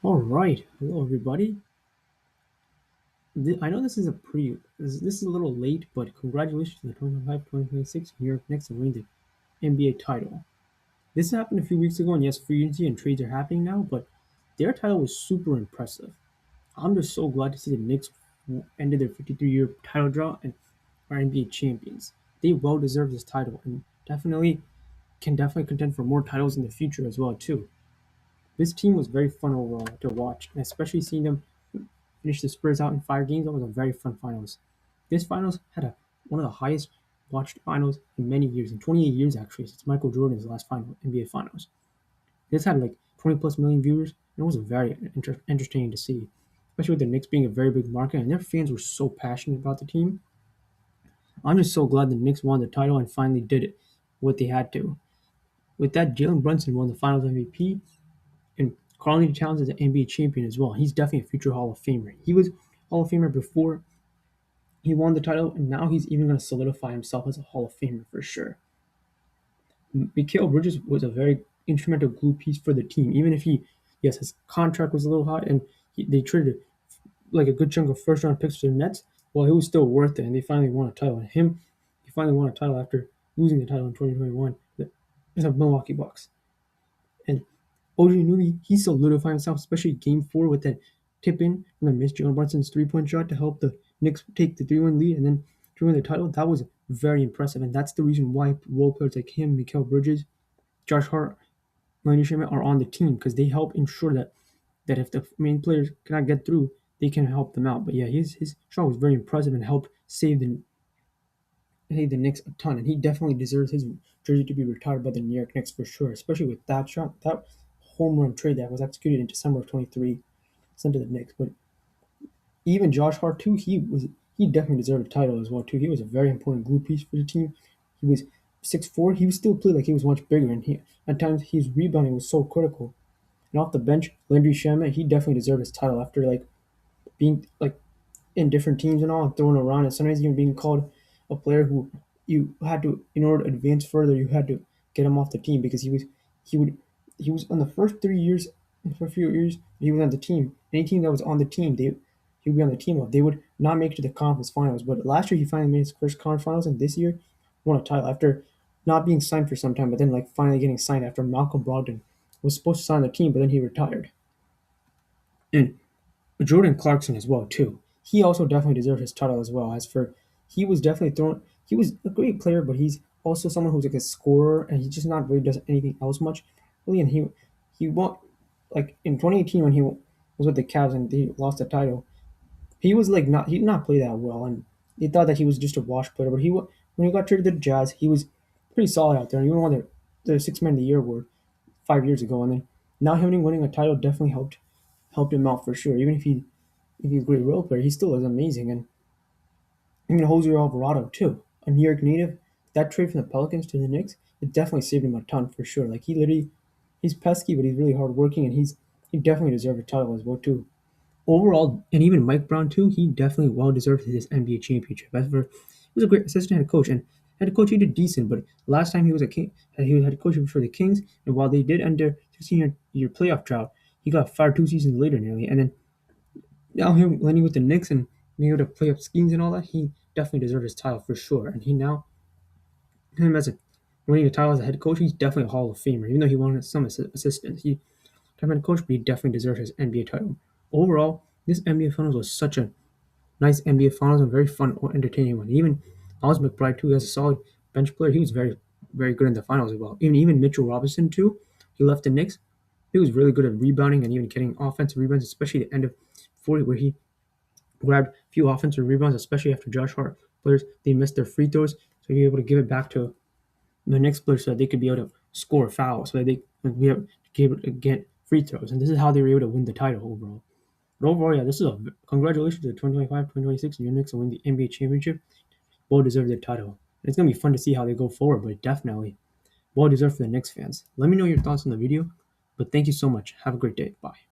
All right, hello everybody. I know this is a little late, but congratulations to the 2025-2026 New York Knicks on winning the NBA title. This happened a few weeks ago, and yes, free agency and trades are happening now, but their title was super impressive. I'm just so glad to see the Knicks ended their 53-year title drought and are NBA champions. They well deserve this title and definitely contend for more titles in the future as well too. This team was very fun overall to watch, and especially seeing them finish the Spurs out in 5 games. That was a very fun finals. This finals had one of the highest watched finals in many years, in 28 years actually, since Michael Jordan's last final NBA finals. This had like 20 plus million viewers, and it was very entertaining to see, especially with the Knicks being a very big market, and their fans were so passionate about the team. I'm just so glad the Knicks won the title and finally did it what they had to. With that, Jalen Brunson won the Finals MVP, and Karl-Anthony Towns is an NBA champion as well. He's definitely a future Hall of Famer. He was Hall of Famer before he won the title, and now he's even going to solidify himself as a Hall of Famer for sure. Mikal Bridges was a very instrumental glue piece for the team, even if yes, his contract was a little high, and they traded like a good chunk of first round picks to the Nets. Well, it was still worth it, and they finally won a title. And he finally won a title after losing the title in 2021 with the Milwaukee Bucks. And OG Anunoby, he solidified himself, especially Game 4 with that tip in and then missed Jalen Brunson's 3-point shot to help the Knicks take the 3-1 lead and then to win the title. That was very impressive, and that's the reason why role players like him, Mikal Bridges, Josh Hart, Lenny Sherman are on the team because they help ensure that if the main players cannot get through, they can help them out. But yeah, his shot was very impressive and helped save the Knicks a ton, and he definitely deserves his jersey to be retired by the New York Knicks for sure, especially with that shot, that home run trade that was executed in December of 23 sent to the Knicks. But even Josh Hart too, he definitely deserved a title as well too. He was a very important glue piece for the team. He was 6'4". He was still played like he was much bigger, and he at times his rebounding was so critical. And off the bench, Landry Shamet, he definitely deserved his title after being in different teams and all and thrown around, and sometimes even being called a player who you had to, in order to advance further, you had to get him off the team because he would he was on the first 3 years, for a few years he was on the team. Any team that was on the team, he would be on the team of. They would not make it to the conference finals. But last year he finally made his first conference finals, and this year won a title after not being signed for some time, but then finally getting signed after Malcolm Brogdon was supposed to sign the team, but then he retired. And Jordan Clarkson as well too. He also definitely deserved his title as well. As for he was definitely thrown. He was a great player, but he's also someone who's like a scorer, and he just not really does anything else much. Really, and he won like in 2018 when he was with the Cavs and they lost the title. He did not play that well, and they thought that he was just a wash player. But when he got traded to the Jazz, he was pretty solid out there, and he won the Six Man of the Year award 5 years ago, and then now him winning a title definitely helped him out for sure. Even if he's a great role player, he still is amazing. And even Jose Alvarado too, a New York native. That trade from the Pelicans to the Knicks, it definitely saved him a ton for sure. Like he's pesky, but he's really hardworking, and he definitely deserved a title as well too. Overall, and even Mike Brown too, he definitely well deserved his NBA championship. As for, he was a great assistant head coach, and head coach he did decent. But last time he was a king, he was head coach for the Kings, and while they did end their 16-year playoff drought, he got fired 2 seasons later nearly, and then now him landing with the Knicks and being able to play up schemes and all that, he definitely deserves his title for sure. And he now him as a winning a title as a head coach, he's definitely a Hall of Famer. Even though he won some assistants, he definitely coach, but he definitely deserves his NBA title. Overall, this NBA Finals was such a nice NBA Finals and very fun, entertaining one. Even Miles McBride too, as a solid bench player, he was very good in the finals as well. Even Mitchell Robinson too, he left the Knicks. He was really good at rebounding and even getting offensive rebounds, especially the end of 40, where he grabbed a few offensive rebounds, especially after Josh Hart players they missed their free throws, so he was able to give it back to the next player so that they could be able to score fouls, so that they would be able to get free throws, and this is how they were able to win the title overall. But overall, yeah, this is a congratulations to the 2025-2026 New York Knicks and win the NBA championship. Well deserved their title. And it's gonna be fun to see how they go forward, but definitely well deserved for the Knicks fans. Let me know your thoughts on the video, but thank you so much. Have a great day. Bye.